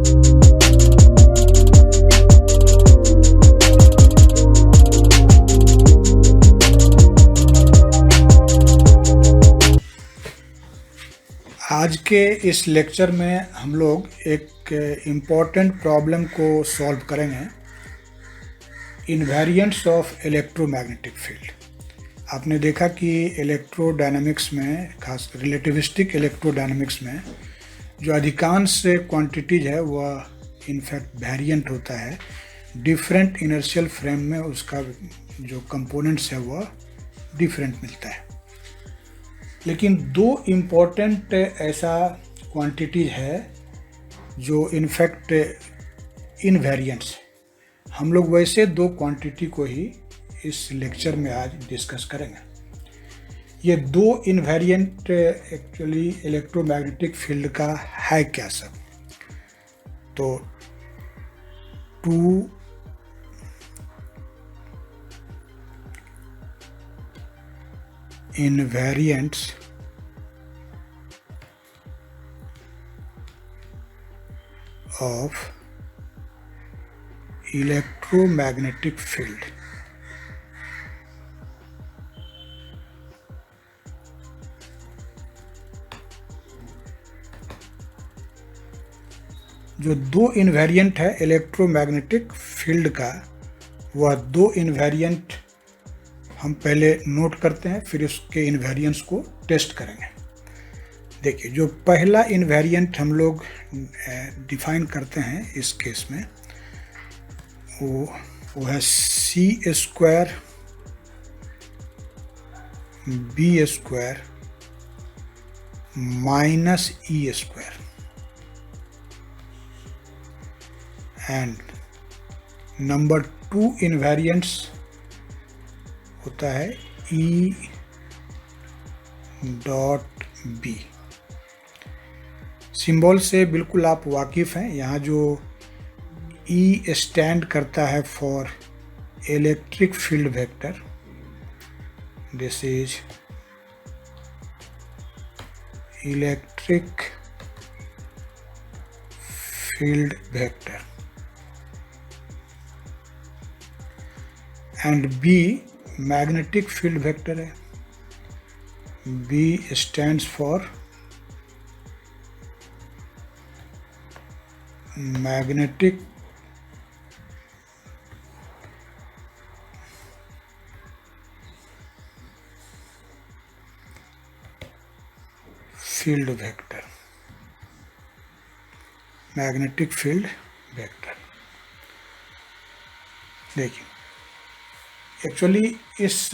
आज के इस लेक्चर में हम लोग एक इम्पॉर्टेंट प्रॉब्लम को सॉल्व करेंगे, इन्वेरिएंट्स ऑफ इलेक्ट्रोमैग्नेटिक फील्ड। आपने देखा कि इलेक्ट्रोडायनामिक्स में, खास रिलेटिविस्टिक इलेक्ट्रोडायनामिक्स में जो अधिकांश क्वांटिटीज है वह इनफैक्ट वेरिएंट होता है। डिफरेंट इनर्शियल फ्रेम में उसका जो कंपोनेंट्स है वह डिफरेंट मिलता है। लेकिन दो इम्पॉर्टेंट ऐसा क्वांटिटीज है जो इनफैक्ट इनवेरिएंट्स है। हम लोग वैसे दो क्वांटिटी को ही इस लेक्चर में आज डिस्कस करेंगे। ये दो इनवेरिएंट एक्चुअली इलेक्ट्रोमैग्नेटिक फील्ड का है क्या सब? तो to invariants of electromagnetic field। जो दो इन्वेरिएंट है इलेक्ट्रोमैग्नेटिक फील्ड का, वह दो इन्वेरिएंट हम पहले नोट करते हैं, फिर उसके इन्वेरिएंट्स को टेस्ट करेंगे। देखिए, जो पहला इन्वेरिएंट हम लोग डिफाइन करते हैं इस केस में, वो है C square B square minus E square, and number two invariants होता है E डॉट बी। सिंबल से बिल्कुल आप वाकिफ हैं। यहाँ जो E स्टैंड करता है for electric field vector, this is electric field vector, and B magnetic field vector है। B stands for magnetic field vector, magnetic field vector. देखिए, एक्चुअली इस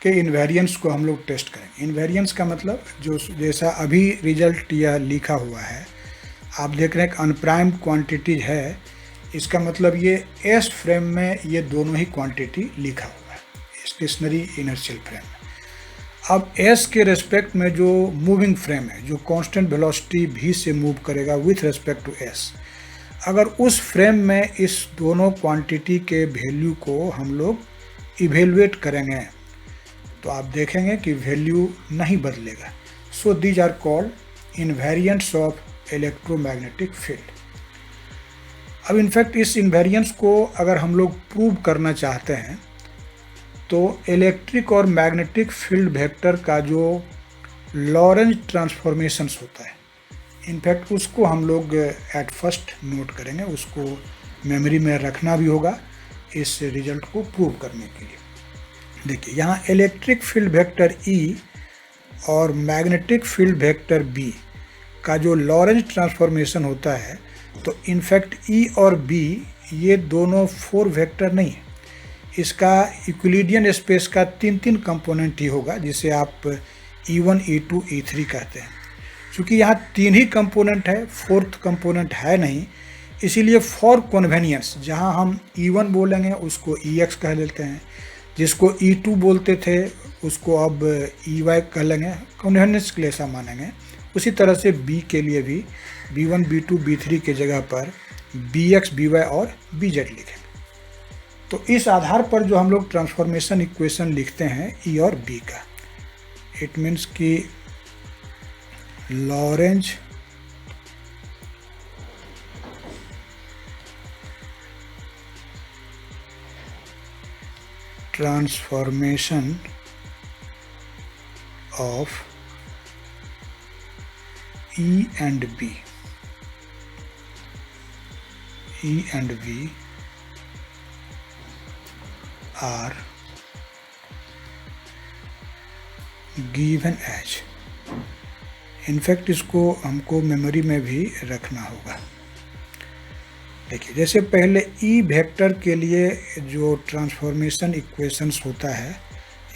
के इन्वेरिएंट्स को हम लोग टेस्ट करेंगे। इन्वेरिएंट्स का मतलब जो जैसा अभी रिजल्ट या लिखा हुआ है, आप देख रहे हैं कि अनप्राइम्ड क्वांटिटी है। इसका मतलब ये एस फ्रेम में ये दोनों ही क्वांटिटी लिखा हुआ है, स्टेशनरी इनर्शियल फ्रेम में। अब एस के रेस्पेक्ट में जो मूविंग फ्रेम है, जो कांस्टेंट वेलोसिटी v से मूव करेगा विथ रेस्पेक्ट टू एस, अगर उस फ्रेम में इस दोनों क्वांटिटी के वैल्यू को हम लोग इवेलुएट करेंगे तो आप देखेंगे कि वैल्यू नहीं बदलेगा। So these are called invariants of electromagnetic field. अब इनफैक्ट इस इन्वेरिएंट्स को अगर हम लोग प्रूव करना चाहते हैं तो इलेक्ट्रिक और मैग्नेटिक फील्ड वेक्टर का जो लॉरेंज ट्रांसफॉर्मेशंस होता है, इनफैक्ट उसको हम लोग एट फर्स्ट नोट करेंगे, उसको मेमोरी में रखना भी होगा इस रिजल्ट को प्रूव करने के लिए। देखिए, यहाँ इलेक्ट्रिक फील्ड वेक्टर E और मैग्नेटिक फील्ड वेक्टर B का जो लॉरेंज ट्रांसफॉर्मेशन होता है, तो इनफैक्ट E और B ये दोनों फोर वेक्टर नहीं है। इसका यूक्लिडियन स्पेस का तीन तीन कंपोनेंट ही होगा, जिसे आप E1, E2, E3 कहते हैं। क्योंकि यहाँ तीन ही कंपोनेंट है, फोर्थ कंपोनेंट है नहीं, इसीलिए फॉर कन्वेनियंस जहाँ हम E1 बोलेंगे उसको EX कह लेते हैं, जिसको E2 बोलते थे उसको अब EY कह लेंगे, कन्वेनियंस के लिए ऐसा मानेंगे। उसी तरह से B के लिए भी B1, B2, B3 के जगह पर BX, BY और BZ लिखेंगे। तो इस आधार पर जो हम लोग ट्रांसफॉर्मेशन इक्वेशन लिखते हैं E और B का, इट मीन्स कि Lorentz transformation of E and B. E and B are given as. In fact इसको हमको मेमोरी में भी रखना होगा। देखिए, जैसे पहले ई वेक्टर के लिए जो ट्रांसफॉर्मेशन इक्वेशंस होता है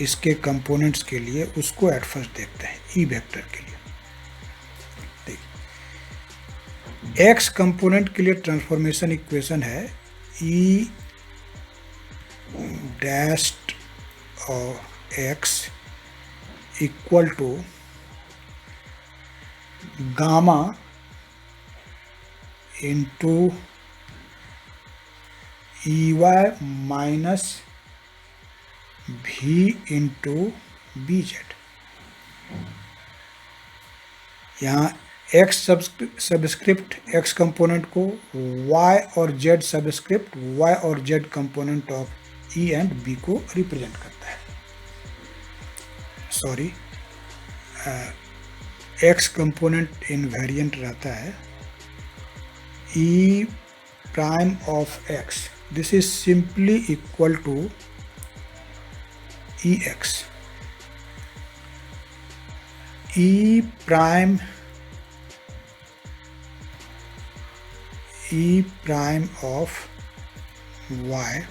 इसके कंपोनेंट्स के लिए, उसको एट फर्स्ट देखते हैं। ई वेक्टर के लिए देखिए, एक्स कंपोनेंट के लिए ट्रांसफॉर्मेशन इक्वेशन है ई डैश्ड और X equal to gamma into E Y minus भी इंटू बी जेड। यहाँ एक्स सबस्क्रिप्ट एक्स कंपोनेंट को वाई और जेड सबस्क्रिप्ट वाई और Z component of E and B को रिप्रेजेंट करता है। सॉरी, एक्स कंपोनेंट इनवेरिएंट रहता है E prime of X, this is simply equal to ex. E prime of y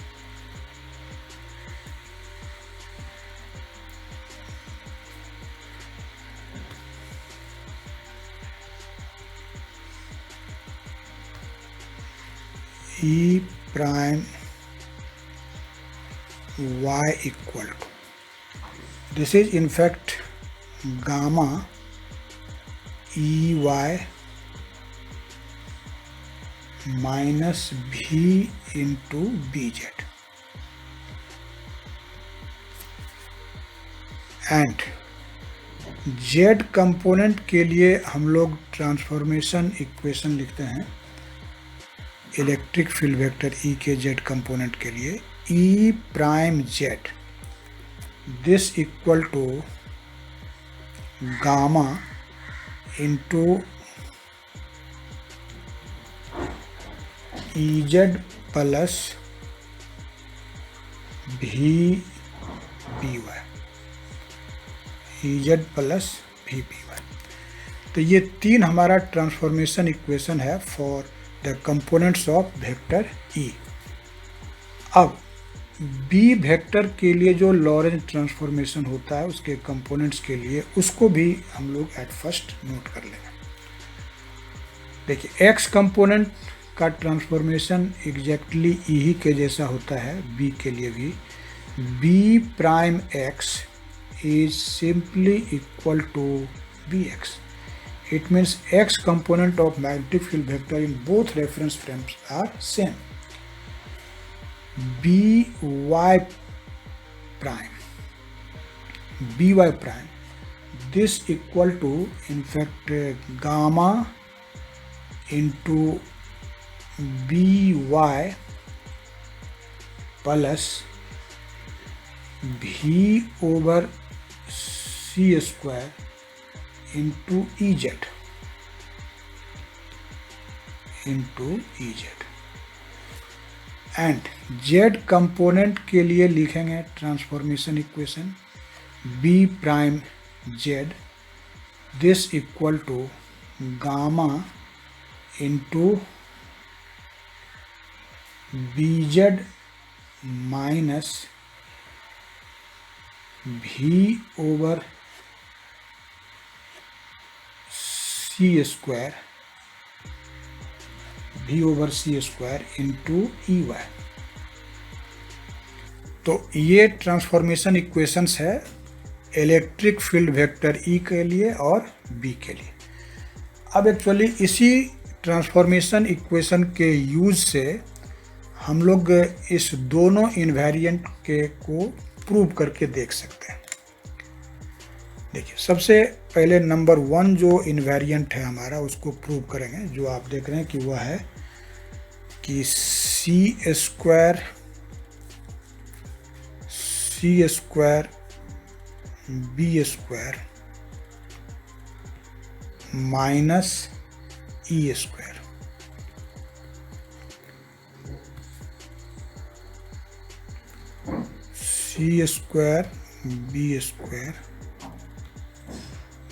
E prime y equal to, this is in fact gamma EY minus B into BZ, and Z component के लिए हम लोग transformation equation लिखते हैं electric field vector E के Z component के लिए E prime Z, this equal to gamma into EZ plus VBY, EZ plus VBY। तो ये तीन हमारा ट्रांसफॉर्मेशन इक्वेशन है for the components of vector E। अब B वेक्टर के लिए जो लॉरेंज ट्रांसफॉर्मेशन होता है उसके कंपोनेंट्स के लिए, उसको भी हम लोग एट फर्स्ट नोट कर लेंगे। देखिए, X कंपोनेंट का ट्रांसफॉर्मेशन एग्जैक्टली E ही के जैसा होता है B के लिए भी। B prime X is simply equal to BX. It means X component of magnetic field vector in both reference frames are same. By prime, this equal to in fact gamma into By plus V over C square into EZ and Z component के लिए लिखेंगे transformation equation B prime Z, this equal to gamma into BZ minus V over C square into EY। तो ये transformation equations है electric field vector E के लिए और B के लिए। अब एक्चुअली इसी ट्रांसफॉर्मेशन इक्वेशन के यूज से हम लोग इस दोनों इनवेरिएंट के को प्रूव करके देख सकते हैं। देखिए, सबसे पहले नंबर 1 जो इनवेरिएंट है हमारा उसको प्रूव करेंगे, जो आप देख रहे हैं कि वह है कि C सी square B square minus E square. C square B square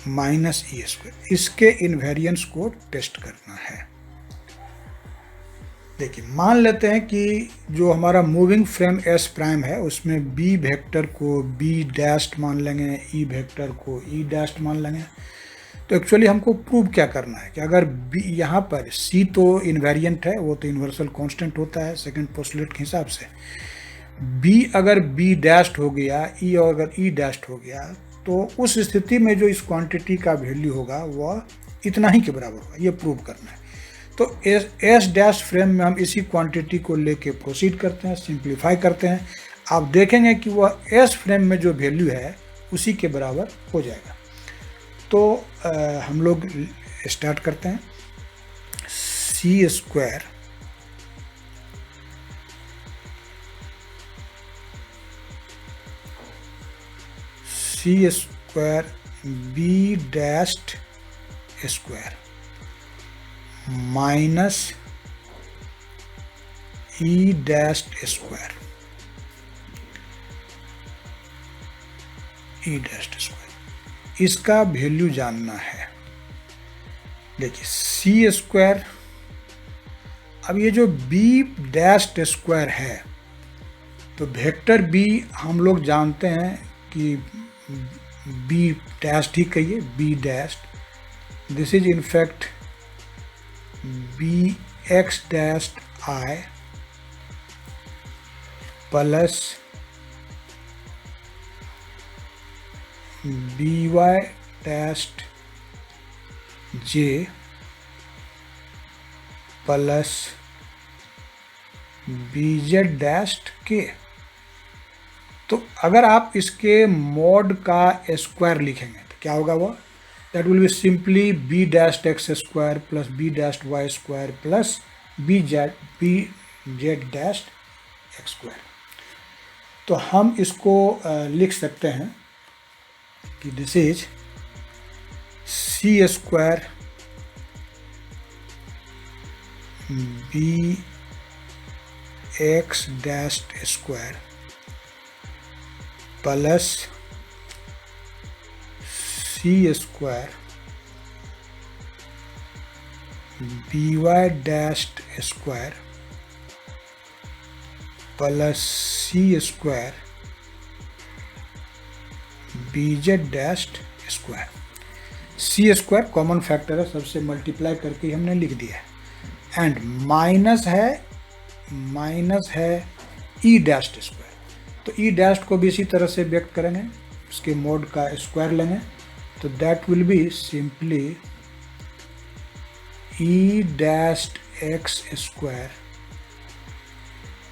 minus E square, इसके इन्वेरियंस को टेस्ट करना है। देखिए, मान लेते हैं कि जो हमारा मूविंग फ्रेम एस प्राइम है उसमें बी वेक्टर को बी डैश्ड मान लेंगे, ई वेक्टर को ई डैश्ड मान लेंगे। तो एक्चुअली हमको प्रूव क्या करना है कि अगर बी, यहाँ पर सी तो इन्वेरिएंट है, वो तो यूनिवर्सल कांस्टेंट होता है सेकंड पोस्टुलेट के हिसाब से। बी अगर बी डैश्ड हो गया, ई अगर ई डैश्ड हो गया, तो उस स्थिति में जो इस क्वांटिटी का वैल्यू होगा वह इतना ही के बराबर होगा, ये प्रूव करना है। तो एस डैश फ्रेम में हम इसी क्वांटिटी को लेके प्रोसीड करते हैं, सिंप्लीफाई करते हैं। आप देखेंगे कि वह एस फ्रेम में जो वैल्यू है उसी के बराबर हो जाएगा। तो हम लोग स्टार्ट करते हैं। C square C square B dashed square minus E dashed square, E dashed square, इसका वैल्यू जानना है। देखिए, सी स्क्वायर, अब ये जो बी डैश्ड स्क्वायर है, तो वेक्टर बी हम लोग जानते हैं कि बी डैश्ड ही कहिए, B dashed, this is in fact B X dashed I plus B Y dashed J plus B Z dashed K. तो अगर आप इसके मॉड का स्क्वायर लिखेंगे तो क्या होगा वो? That will be simply B dashed X square plus B dashed Y square plus B Z dashed X square. तो हम इसको लिख सकते हैं कि this is C square B X dashed square plus C square B Y dashed square plus C square B Z dashed square. C square common factor है, सबसे multiply करके हमने लिख दिया है। एंड माइनस है ई डैश्ड स्क्वायर। तो ई dashed को भी इसी तरह से व्यक्त करेंगे, इसके मोड का स्क्वायर लेंगे, तो that will be simply E dashed X square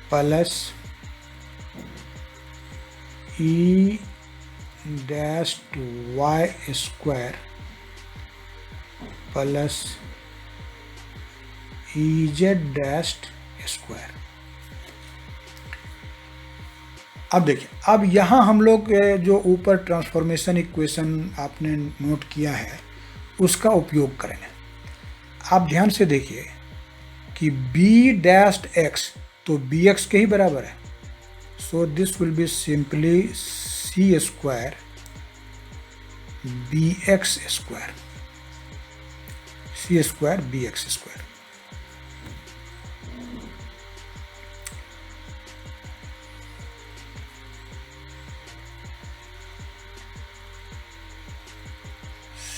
plus E dashed Y square plus E Z dashed square. अब देखिए, अब यहाँ हम लोग जो ऊपर ट्रांसफॉर्मेशन इक्वेशन आपने नोट किया है उसका उपयोग करेंगे। आप ध्यान से देखिए कि बी डैश्ड एक्स तो बी एक्स के ही बराबर है, so this will be simply C square B X square, C square B X square.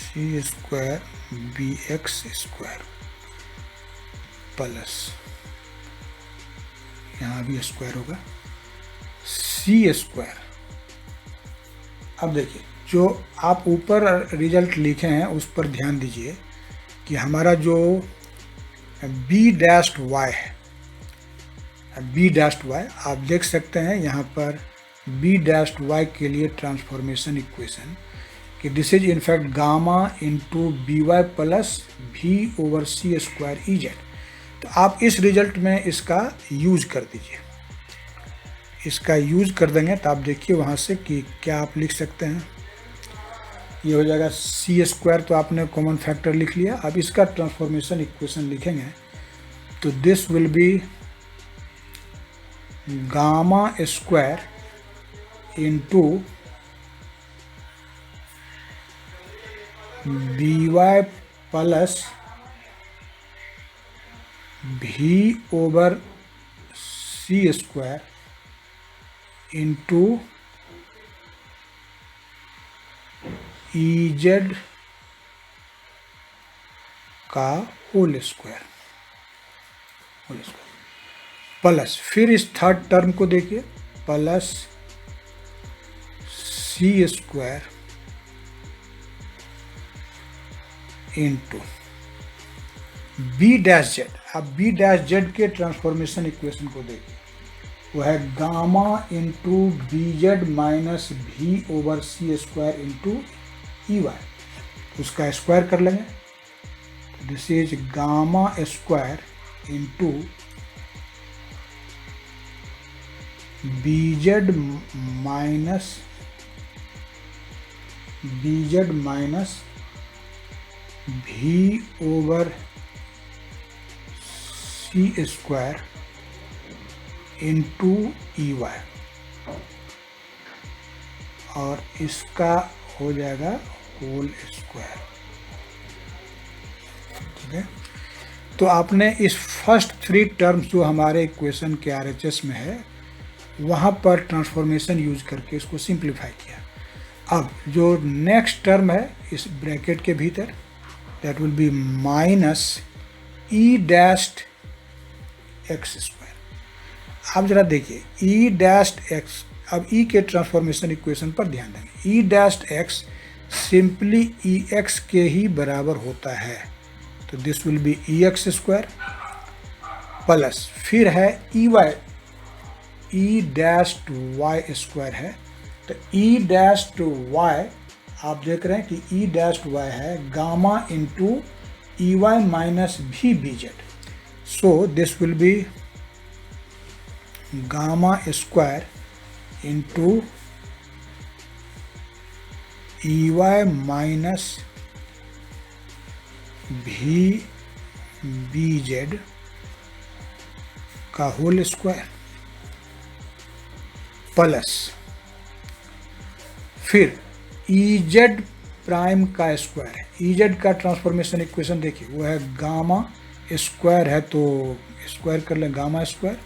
C square B X square plus, यहाँ भी स्क्वायर होगा, सी स्क्वायर। अब देखिए, जो आप ऊपर रिजल्ट लिखे हैं उस पर ध्यान दीजिए कि हमारा जो बी डैश्ड वाई है, बी डैश्ड वाई आप देख सकते हैं यहाँ पर बी डैश्ड वाई के लिए ट्रांसफॉर्मेशन इक्वेशन कि this is in fact gamma into B Y plus भी over C square E Z. तो आप इस रिजल्ट में इसका यूज कर दीजिए, इसका यूज कर देंगे तो आप देखिए वहाँ से कि क्या आप लिख सकते हैं। ये हो जाएगा सी स्क्वायर, तो आपने कॉमन फैक्टर लिख लिया। अब इसका ट्रांसफॉर्मेशन इक्वेशन लिखेंगे तो this will be gamma square into B Y plus भी over C square into E Z का होल स्क्वायर प्लस, फिर इस थर्ड टर्म को देखिए, plus C square into B dash Z. अब बी डैश जेड के ट्रांसफॉर्मेशन इक्वेशन को देखिए, वो है gamma into B Z minus भी over C square into E Y. उसका स्क्वायर कर लेंगे, this is gamma square into B Z minus भी over C square into E Y, और इसका हो जाएगा होल स्क्वायर। ठीक है, तो आपने इस फर्स्ट थ्री टर्म्स जो हमारे इक्वेशन के आरएचएस में है वहाँ पर ट्रांसफॉर्मेशन यूज करके इसको सिंप्लीफाई किया। अब जो नेक्स्ट टर्म है इस ब्रैकेट के भीतर, that will be minus E dashed X square. आप जरा देखिए ई डैश्ड एक्स, अब ई के ट्रांसफॉर्मेशन इक्वेशन पर ध्यान देंगे। E dashed X simply E X के ही बराबर होता है, तो this will be E X square plus, फिर है E Y, E dashed Y square है, तो ई डैश्ड वाई आप देख रहे हैं कि ई डैश्ड वाई है gamma into E Y minus भी B Z, so this will be gamma square into E Y minus भी बी जेड का होल स्क्वायर प्लस, फिर ई जेड प्राइम का स्क्वायर है। ई जेड का transformation equation देखिए, वो है गामा स्क्वायर है, तो स्क्वायर कर लें गामा स्क्वायर,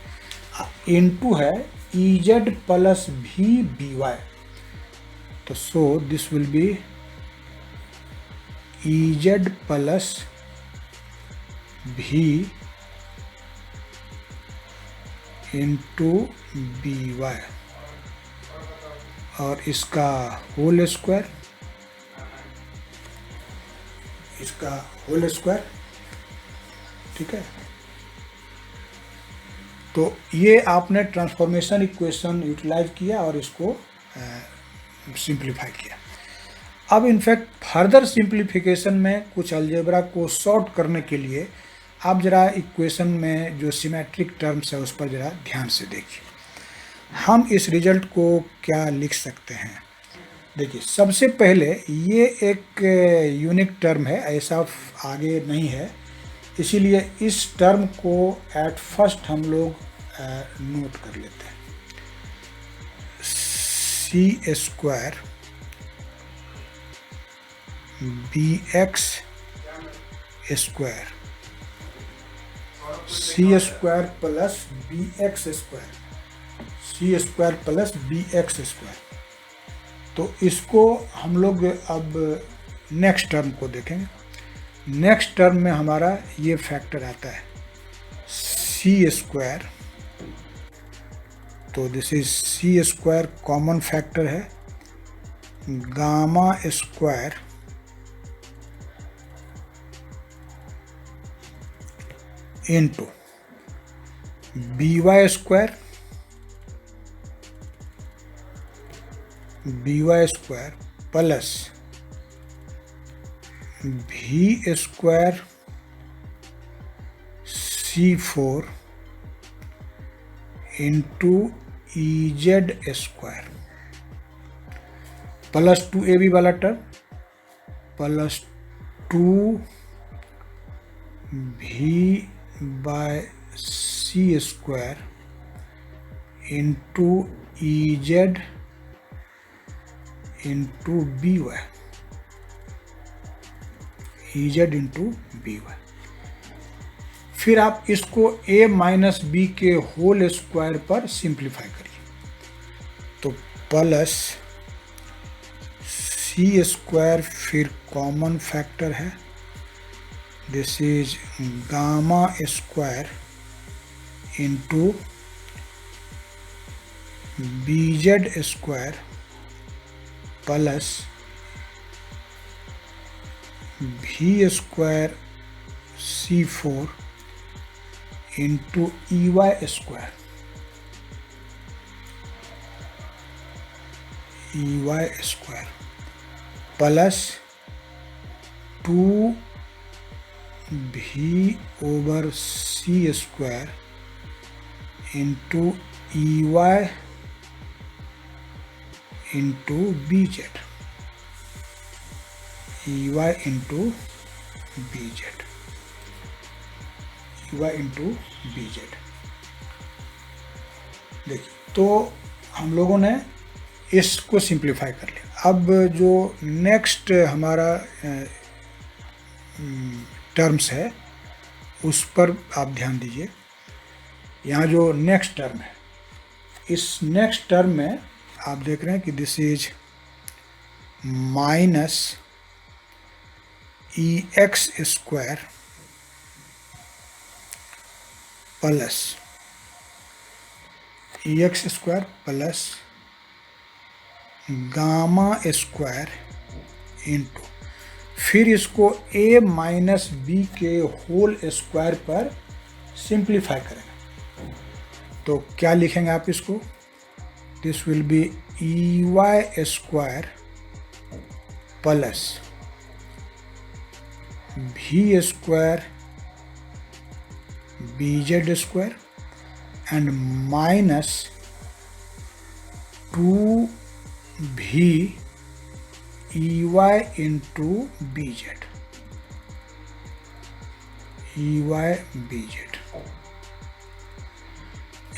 इनटू है E Z plus V B Y, तो so this will be E Z plus V into B Y, और इसका होल स्क्वायर, ठीक है। तो ये आपने ट्रांसफॉर्मेशन इक्वेशन यूटिलाइज किया और इसको सिंप्लीफाई किया। अब इनफैक्ट फर्दर सिंप्लीफिकेशन में कुछ अलजेब्रा को सॉर्ट करने के लिए आप जरा इक्वेशन में जो सिमेट्रिक टर्म्स है उस पर जरा ध्यान से देखिए। हम इस रिजल्ट को क्या लिख सकते हैं, देखिए सबसे पहले ये एक यूनिक टर्म है, ऐसा आगे नहीं है, इसीलिए इस टर्म को एट फर्स्ट हम लोग नोट कर लेते हैं। C square B X square, C square plus B X square, C square plus B X square. तो इसको हम लोग अब नेक्स्ट टर्म को देखेंगे। नेक्स्ट टर्म में हमारा ये फैक्टर आता है सी स्क्वायर, तो this is C square common factor है, gamma square into B Y square plus V square C4 into EZ square plus 2AB वाला term plus 2V/C square into EZ into BY, EZ into BY। फिर आप इसको A minus B के whole square पर simplify करिए, तो plus C square, फिर common factor है, this is gamma square into BZ square plus V square C4 into EY square, EY square plus 2V/C square into EY into BZ, EY into BZ, EY into BZ। देखिए, तो हम लोगों ने इसको simplify कर लिया। अब जो नेक्स्ट हमारा टर्म्स है उस पर आप ध्यान दीजिए। यहाँ जो नेक्स्ट टर्म है, इस नेक्स्ट टर्म में आप देख रहे हैं कि this is minus EX square plus EX square plus gamma square into, फिर इसको A माइनस B के होल स्क्वायर पर सिंप्लीफाई करेंगे, तो क्या लिखेंगे आप इसको? This will B EY square plus V square BZ square and minus 2V EY into BZ, EY BZ।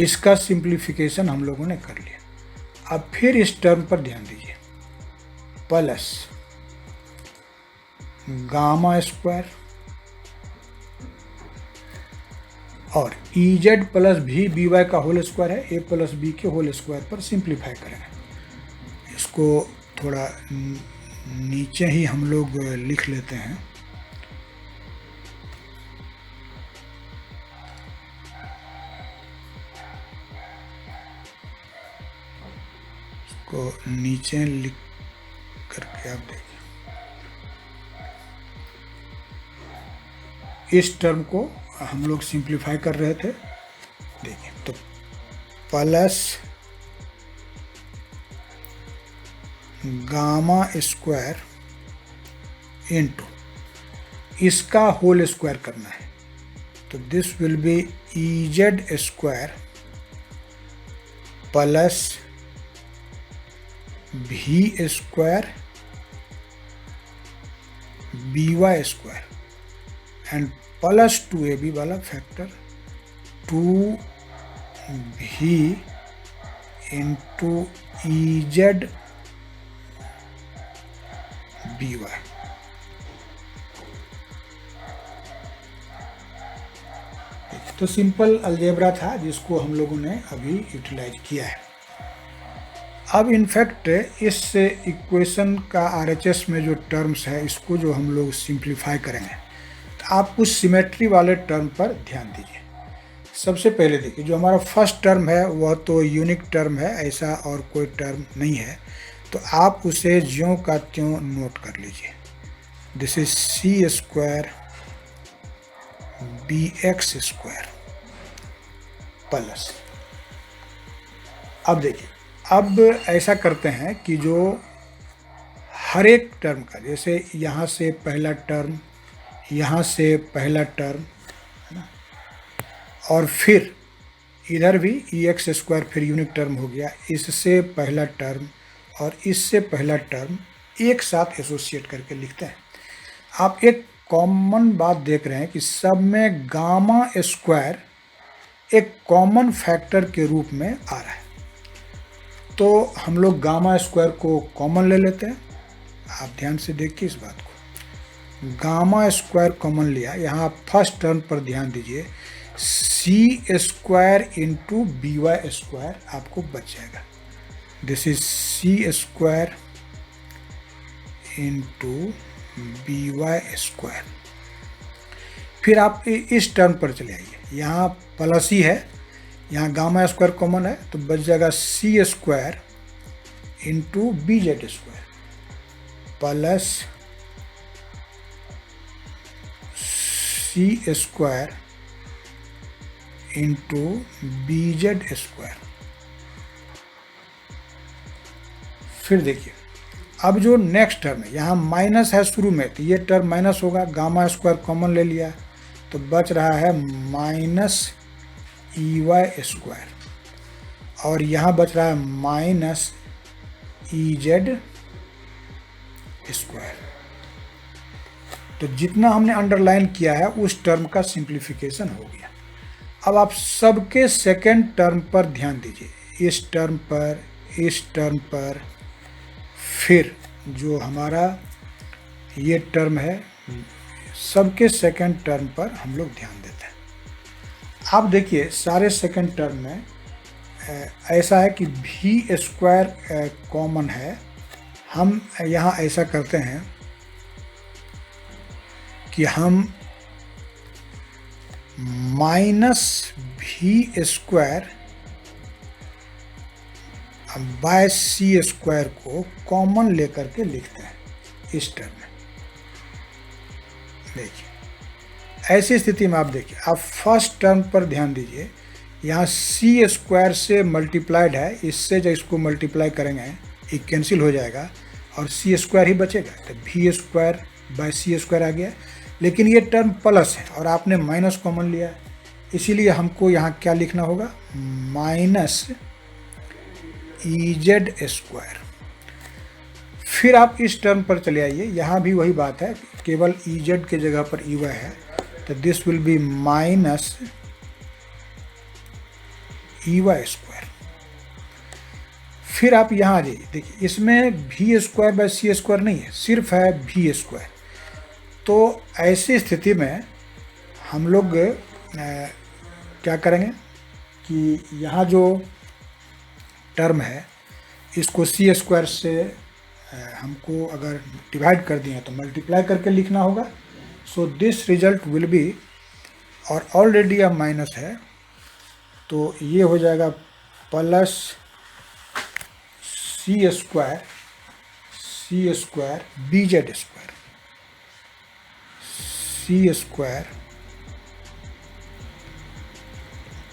इसका सिंप्लीफिकेशन हम लोगों ने कर लिया। अब फिर इस टर्म पर ध्यान दीजिए, प्लस गामा स्क्वायर और EZ प्लस V BY का होल स्क्वायर है, A प्लस B के होल स्क्वायर पर सिंप्लीफाई करेंगे। इसको थोड़ा नीचे ही हम लोग लिख लेते हैं, इसको नीचे लिख करके आप देखिए, इस टर्म को हम लोग सिंप्लीफाई कर रहे थे। देखिए, तो प्लस गामा स्क्वायर इंटू इसका होल स्क्वायर करना है, तो this will B EZ square plus V square BY square and plus 2AB वाला factor 2V into EZ BY। तो सिंपल अलजेब्रा था जिसको हम लोगों ने अभी यूटिलाइज किया है। अब इनफैक्ट इस इक्वेशन का RHS में जो टर्म्स है, इसको जो हम लोग सिंप्लीफाई करेंगे, तो आप उस सिमेट्री वाले टर्म पर ध्यान दीजिए। सबसे पहले देखिए, जो हमारा फर्स्ट टर्म है वह तो यूनिक टर्म है, ऐसा और कोई टर्म नहीं है, तो आप उसे ज्यों का त्यों नोट कर लीजिए। This is C square BX square plus, अब देखिए, अब ऐसा करते हैं कि जो हर एक टर्म का, जैसे यहाँ से पहला टर्म, यहाँ से पहला टर्म है ना, और फिर इधर भी ई एक्स स्क्वायर फिर यूनिट टर्म हो गया, इससे पहला टर्म और इससे पहला टर्म एक साथ एसोसिएट करके लिखते हैं। आप एक कॉमन बात देख रहे हैं कि सब में गामा स्क्वायर एक कॉमन फैक्टर के रूप में आ रहा है, तो हम लोग गामा स्क्वायर को कॉमन ले लेते हैं। आप ध्यान से देखिए इस बात को, गामा स्क्वायर कॉमन लिया। यहाँ आप फर्स्ट टर्म पर ध्यान दीजिए, C square into B Y square आपको बच जाएगा। This is C square into B Y square. फिर आप इस टर्म पर चले आइए, यहाँ प्लस ही है, यहाँ गामा स्क्वायर कॉमन है तो बच जाएगा C square into B Z square plus C square into B Z square. फिर देखिए अब जो नेक्स्ट टर्म है, यहाँ माइनस है शुरू में तो ये टर्म माइनस होगा, गामा स्क्वायर कॉमन ले लिया तो बच रहा है माइनस ई वाई स्क्वायर, और यहाँ बच रहा है माइनस ई जेड स्क्वायर। तो जितना हमने अंडरलाइन किया है उस टर्म का सिंप्लीफिकेशन हो गया। अब आप सबके सेकेंड टर्म पर ध्यान दीजिए, इस टर्म पर, इस टर्म पर, फिर जो हमारा ये टर्म है, सबके सेकेंड टर्म पर हम लोग ध्यान देते हैं। आप देखिए सारे सेकेंड टर्म में ऐसा है कि भी स्क्वायर कॉमन है। हम यहाँ ऐसा करते हैं कि हम minus V square by C square को कॉमन लेकर के लिखते हैं इस टर्म में। देखिए ऐसी स्थिति में आप देखिए, आप फर्स्ट टर्म पर ध्यान दीजिए, यहाँ सी स्क्वायर से मल्टीप्लाइड है, इससे जब इसको मल्टीप्लाई करेंगे ये कैंसिल हो जाएगा और सी स्क्वायर ही बचेगा, तो भी स्क्वायर बाय सी स्क्वायर आ गया। लेकिन ये टर्म प्लस है और आपने माइनस कॉमन लिया, इसीलिए हमको यहाँ क्या लिखना होगा, माइनस ई जेड स्क्वायर। फिर आप इस टर्म पर चले आइए, यहाँ भी वही बात है, केवल ई जेड के जगह पर ई वाई है, तो this will be minus E Y square. फिर आप यहाँ आ जाइए, देखिए इसमें भी स्क्वायर बाय सी स्क्वायर नहीं है, सिर्फ है भी स्क्वायर। तो ऐसी स्थिति में हम लोग क्या करेंगे कि यहाँ जो टर्म है इसको सी स्क्वायर से हमको अगर डिवाइड कर दिए तो मल्टीप्लाई करके लिखना होगा। So this result will be, और ऑलरेडी अब माइनस है तो ये हो जाएगा plus C square B Z square, C square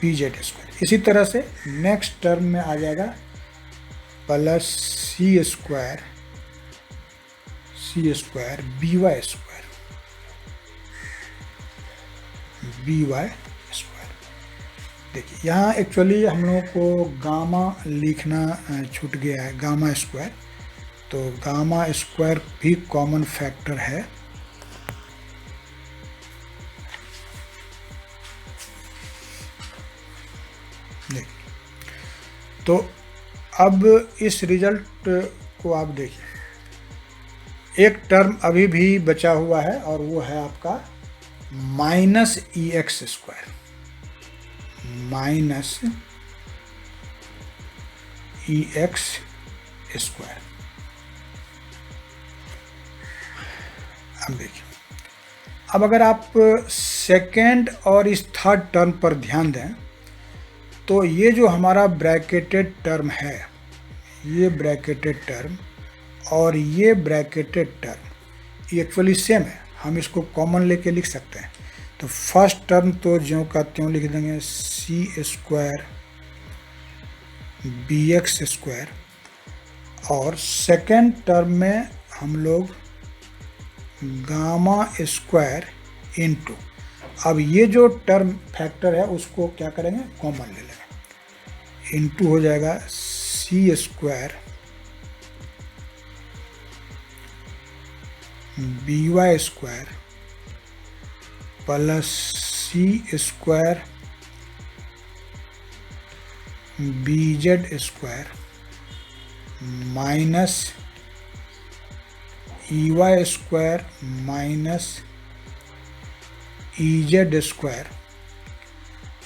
B Z square. इसी तरह से नेक्स्ट टर्म में आ जाएगा plus C square B Y square, देखिए यहाँ एक्चुअली हम लोगों को गामा लिखना छूट गया है, गामा स्क्वायर। तो गामा स्क्वायर भी कॉमन फैक्टर है। तो अब इस रिजल्ट को आप देखिए, एक टर्म अभी भी बचा हुआ है और वो है आपका minus E X square, minus E X square. अब देखिए, अब अगर आप सेकेंड और इस थर्ड टर्म पर ध्यान दें तो ये जो हमारा ब्रैकेटेड टर्म है, ये ब्रैकेटेड टर्म और ये ब्रैकेटेड टर्म ये एक्चुअली सेम है, हम इसको कॉमन लेके लिख सकते हैं। तो फर्स्ट टर्म तो ज्यों का त्यों लिख देंगे सी स्क्वायर बी एक्स स्क्वायर, और सेकेंड टर्म में हम लोग गामा स्क्वायर इनटू, अब ये जो टर्म फैक्टर है उसको क्या करेंगे, कॉमन ले लेंगे। इंटू हो जाएगा C square B Y square plus C square B Z square minus E Y square minus E Z square,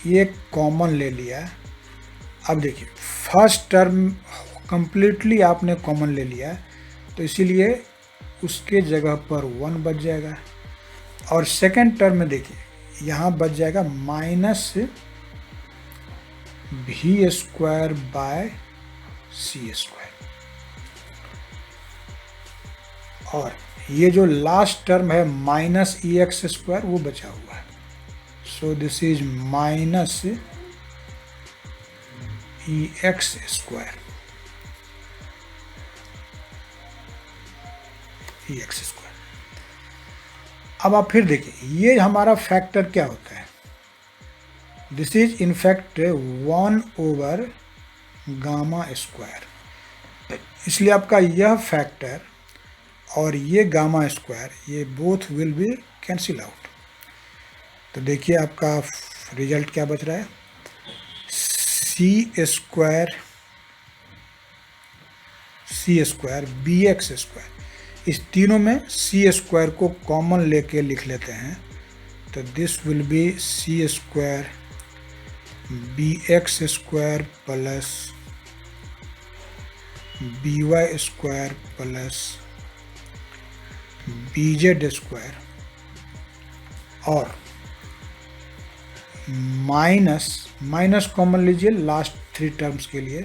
ये कॉमन ले लिया। अब देखिए फर्स्ट टर्म कंप्लीटली आपने कॉमन ले लिया, तो इसीलिए उसके जगह पर 1 बच जाएगा। और सेकेंड टर्म में देखिए यहाँ बच जाएगा minus V square by C square. और ये जो लास्ट टर्म है माइनस ई एक्स स्क्वायर वो बचा हुआ है, so this is minus E X square, E X square. अब आप फिर देखिए ये हमारा फैक्टर क्या होता है, this is in fact 1 over gamma square. इसलिए आपका यह फैक्टर और ये गामा स्क्वायर ये both will be cancel out. तो देखिए आपका रिजल्ट क्या बच रहा है, C square B X square. इस तीनों में सी स्क्वायर को कॉमन लेके लिख लेते हैं, तो this will be C square B X square plus B Y square plus B Z square और माइनस कॉमन लीजिए लास्ट 3 टर्म्स के लिए,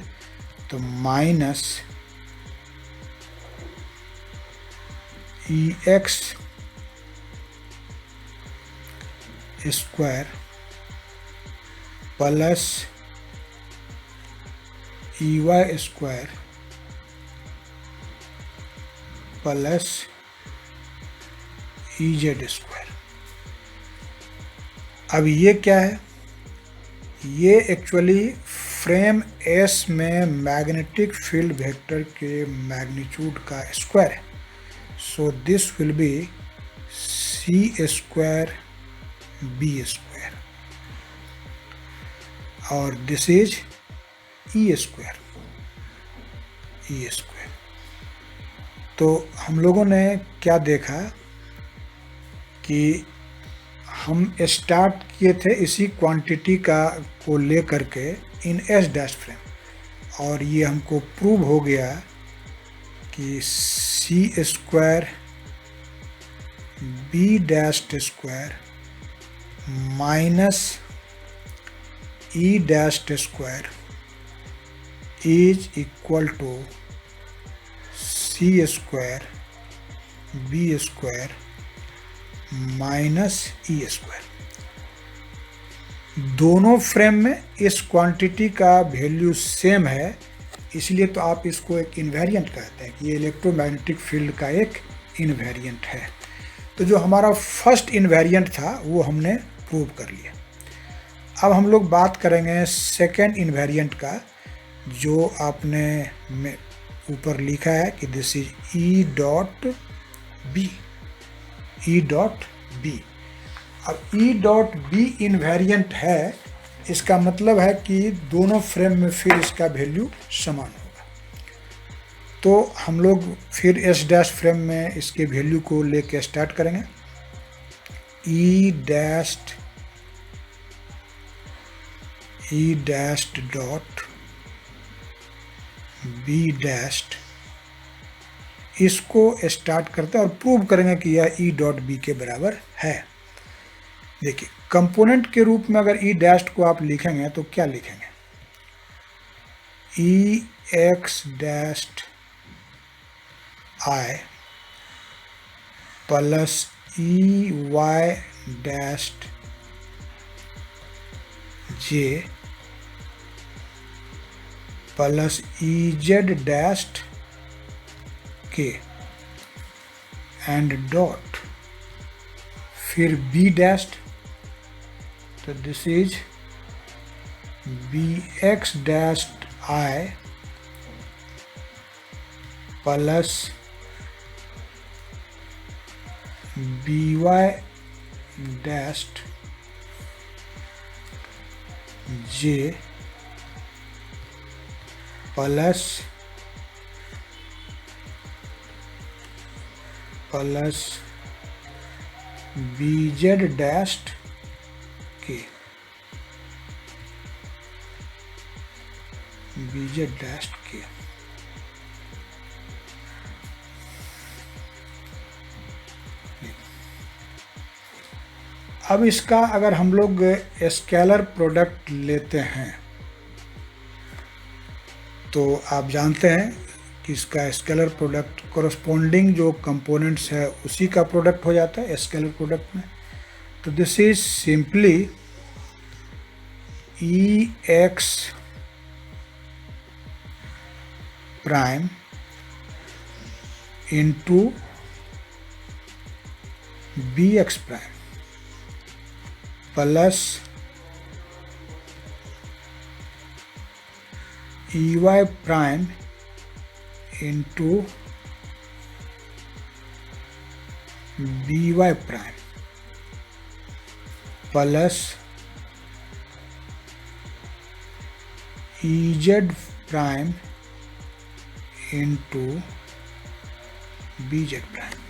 तो minus E X square plus E Y square plus E Z square. अब ये क्या है, ये एक्चुअली फ्रेम एस में मैग्नेटिक फील्ड वेक्टर के मैग्नीट्यूड का स्क्वायर है। So this will be C square B square और दिस इज ई स्क्वायर। तो हम लोगों ने क्या देखा कि हम स्टार्ट किए थे इसी क्वांटिटी को लेकर के इन एस डैश फ्रेम, और ये हमको प्रूव हो गया कि C square B dash square minus E dash square is equal to C square B square minus E square. दोनों फ्रेम में इस क्वांटिटी का वैल्यू सेम है, इसलिए तो आप इसको एक इन्वेरिएंट कहते हैं कि ये इलेक्ट्रोमैग्नेटिक फील्ड का एक इन्वेरिएंट है। तो जो हमारा फर्स्ट इन्वेरिएंट था वो हमने प्रूव कर लिया। अब हम लोग बात करेंगे सेकेंड इन्वेरिएंट का, जो आपने ऊपर लिखा है कि this is E dot B. अब ई डॉट बी इन्वेरिएंट है, इसका मतलब है कि दोनों फ्रेम में फिर इसका वैल्यू समान होगा। तो हम लोग फिर एस डैश फ्रेम में इसके वैल्यू को लेके स्टार्ट करेंगे। ई डैश्ड डॉट बी डैश्ड, इसको स्टार्ट करते हैं और प्रूव करेंगे कि यह ई डॉट बी के बराबर है। देखिए कंपोनेंट के रूप में अगर ई डैश्ड को आप लिखेंगे तो क्या लिखेंगे, E X dashed I plus E Y dashed J plus E Z dashed K and dot फिर बी डैश्ड, तो this is B X dash I plus B Y dash J plus B Z dash K अब इसका अगर हम लोग scalar product लेते हैं तो आप जानते हैं कि इसका स्केलर प्रोडक्ट कोरस्पोंडिंग जो कंपोनेंट्स है उसी का प्रोडक्ट हो जाता है स्केलर प्रोडक्ट में। तो this is simply E X prime into B X prime plus E Y prime into B Y prime plus E Z prime into B Z prime.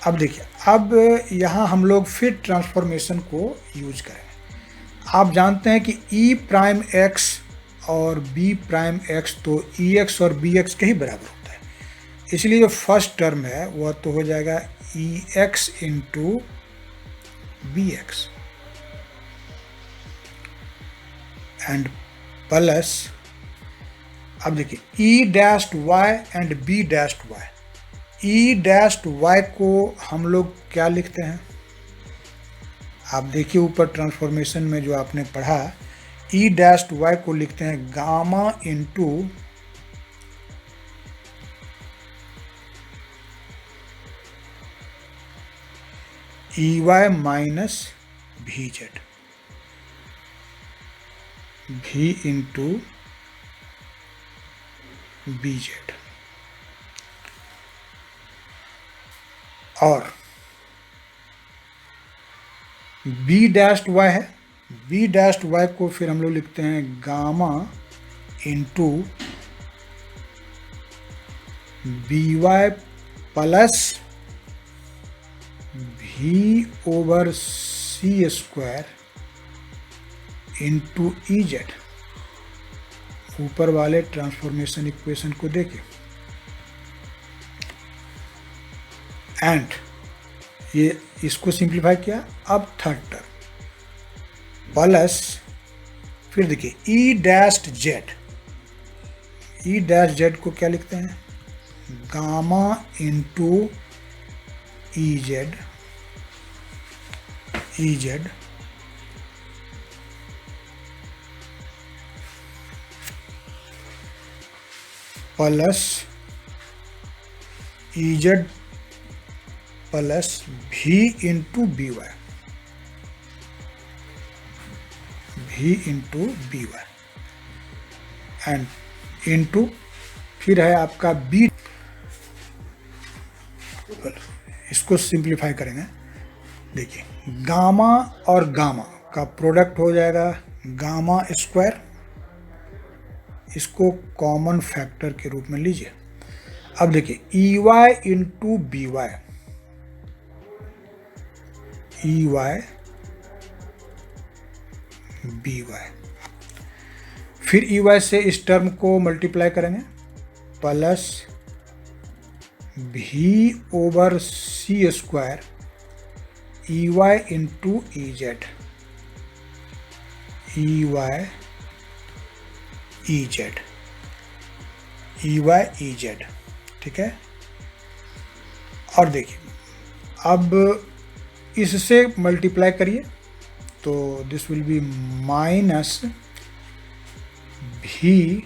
अब देखिए, अब यहाँ हम लोग फिर ट्रांसफॉर्मेशन को यूज करें। आप जानते हैं कि ई प्राइम एक्स और बी प्राइम एक्स तो ई एक्स और बी एक्स के ही बराबर होता है, इसलिए जो फर्स्ट टर्म है वह तो हो जाएगा E X into B X and plus, अब देखिए E dash Y and B dash Y. E dash Y को हम लोग क्या लिखते हैं, आप देखिए ऊपर ट्रांसफॉर्मेशन में जो आपने पढ़ा, ई डैश वाई को लिखते हैं gamma into E Y minus V Z, V into B Z. और बी डैश वाई है, बी डैश वाई को फिर हम लोग लिखते हैं gamma into B Y plus भी over C square into E Z. ऊपर वाले ट्रांसफॉर्मेशन इक्वेशन को देखिए एंड ये इसको सिंप्लीफाई किया। अब थर्ड टर्म प्लस, फिर देखिए E dash Z, E dash Z को क्या लिखते हैं gamma into E Z, E Z plus E Z plus V into B Y, V into B Y and into फिर है आपका बी। इसको सिंप्लीफाई करेंगे, देखिए गामा और गामा का प्रोडक्ट हो जाएगा गामा स्क्वायर, इसको कॉमन फैक्टर के रूप में लीजिए। अब देखिए E Y into B Y, E Y B Y, फिर ई वाई से इस टर्म को मल्टीप्लाई करेंगे प्लस भी over C square E Y into E Z, E Y E Z, E Y E Z, ठीक है। और देखिए अब इससे मल्टीप्लाई करिए तो दिस विल बी माइनस भी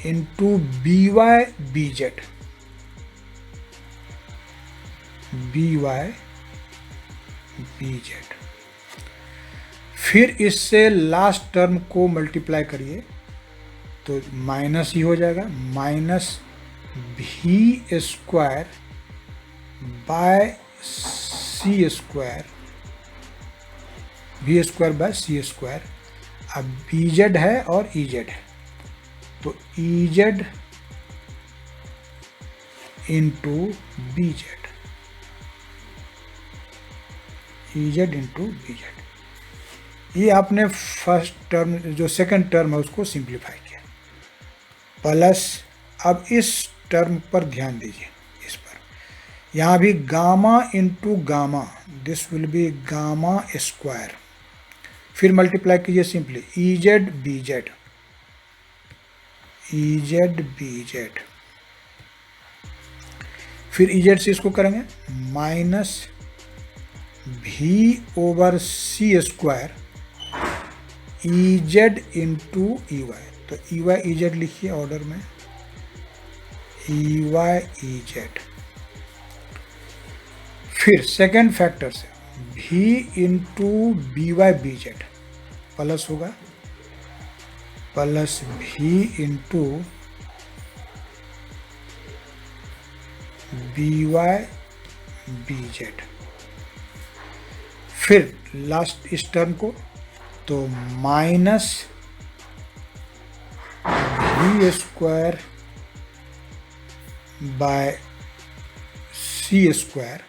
into B Y B Z, B Y B Z. फिर इससे लास्ट टर्म को मल्टीप्लाई करिए तो माइनस ही हो जाएगा, minus V square by C square, V square by C square. अब बी जेड है और ई जेड है, तो E Z into B Z, E Z into B Z. ये आपने फर्स्ट टर्म, जो सेकंड टर्म है उसको सिंप्लीफाई किया, प्लस अब इस टर्म पर ध्यान दीजिए, इस पर यहाँ भी gamma into gamma, this will be gamma square. फिर मल्टीप्लाई कीजिए simply, E Z B Z, E Z B Z. फिर ई जेड से इसको करेंगे माइनस भी over C square E Z into E Y. तो ई वाई ई जेड लिखिए order में, ई वाई ई जेड। फिर सेकेंड फैक्टर से V into B Y B Z plus होगा, plus V into B Y B Z. फिर last इस term को तो minus V square by C square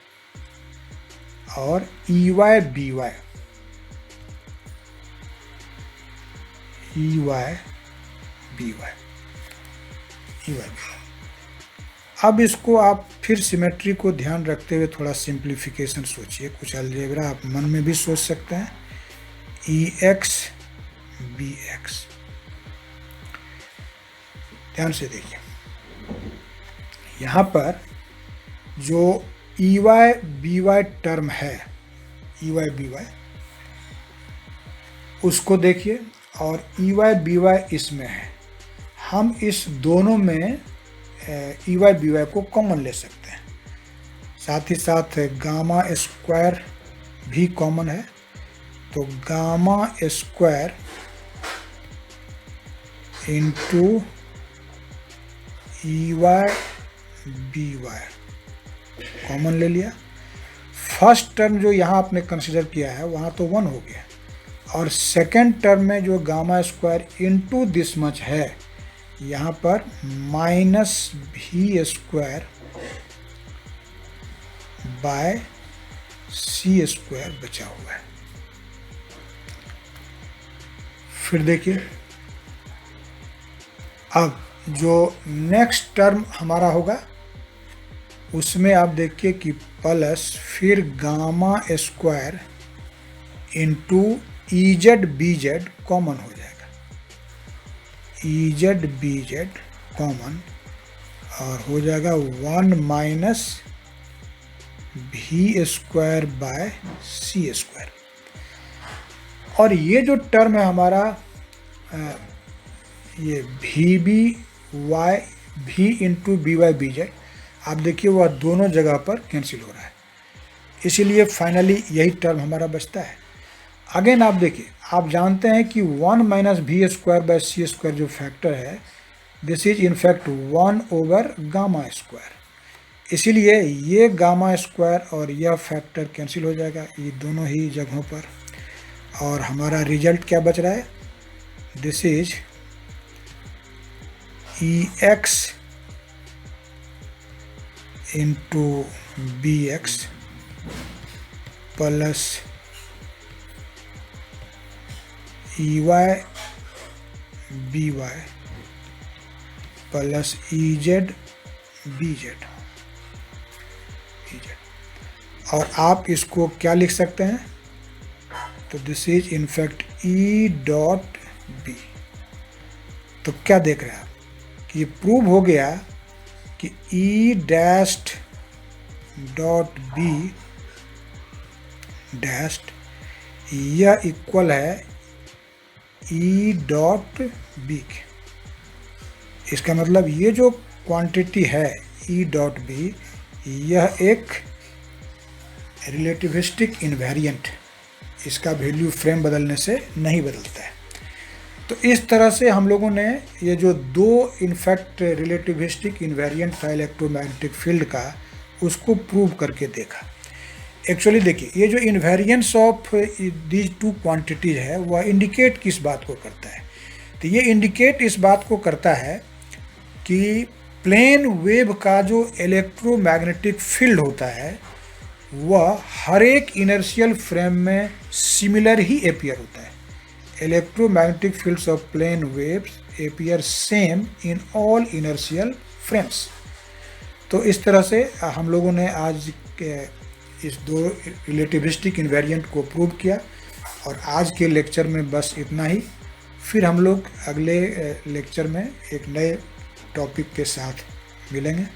और E Y B Y, E Y B Y, E Y B Y. अब इसको आप फिर सिमेट्री को ध्यान रखते हुए थोड़ा सिंप्लीफिकेशन सोचिए, कुछ अलजेब्रा आप मन में भी सोच सकते हैं। ई एक्स बी एक्स, ध्यान से देखिए, यहाँ पर जो E Y B Y term है, ई वाई बी वाई, उसको देखिए, और ई वाई बी वाई इसमें है। हम इस दोनों में ई वाई बी वाई को कॉमन ले सकते हैं, साथ ही साथ गामा स्क्वायर भी कॉमन है, तो gamma square into E Y B Y common ले लिया। फर्स्ट टर्म जो यहाँ आपने कंसिडर किया है वहाँ तो 1 हो गया, और सेकेंड टर्म में जो gamma square into this much है, यहाँ पर minus V square by C square बचा हुआ है। फिर देखिए, अब जो नेक्स्ट टर्म हमारा होगा उसमें आप देखिए कि प्लस फिर gamma square into E Z B Z common हो जाएगा, E Z B Z common, और हो जाएगा 1 minus V square by C square. और ये जो टर्म है हमारा, ये भी B Y V into B Y B Z, आप देखिए वह दोनों जगह पर कैंसिल हो रहा है, इसीलिए फाइनली यही टर्म हमारा बचता है। अगेन आप देखिए, आप जानते हैं कि 1 minus V square by C square जो फैक्टर है, this is in fact 1 over gamma square, इसीलिए ये गामा स्क्वायर और यह फैक्टर कैंसिल हो जाएगा ये दोनों ही जगहों पर, और हमारा रिजल्ट क्या बच रहा है, this is E X into B X plus E Y B Y plus E Z B Z, और आप इसको क्या लिख सकते हैं, तो this is in fact E dot B. तो क्या देख रहे हैं आप कि ये प्रूव हो गया कि E dashed dot B dashed यह इक्वल है ई डॉट बी के। इसका मतलब ये जो क्वांटिटी है ई डॉट बी, यह एक रिलेटिविस्टिक इन्वेरिएंट इसका वैल्यू फ्रेम बदलने से नहीं बदलता है। तो इस तरह से हम लोगों ने ये जो दो इनफैक्ट रिलेटिविस्टिक इन्वेरिएंट था इलेक्ट्रोमैग्नेटिक फील्ड का, उसको प्रूव करके देखा। एक्चुअली देखिए, ये जो इन्वेरिएंस ऑफ दीज टू क्वांटिटीज है वह इंडिकेट किस बात को करता है? तो ये इंडिकेट इस बात को करता है कि प्लेन वेव का जो इलेक्ट्रोमैग्नेटिक फील्ड होता है वह हर एक इनर्शियल फ्रेम में सिमिलर ही अपीयर होता है। Electromagnetic fields of plane waves appear same in all inertial frames. तो इस तरह से हम लोगों ने आज के इस दो रिलेटिविस्टिक इन्वेरिएंट को प्रूव किया, और आज के लेक्चर में बस इतना ही। फिर हम लोग अगले लेक्चर में एक नए टॉपिक के साथ मिलेंगे।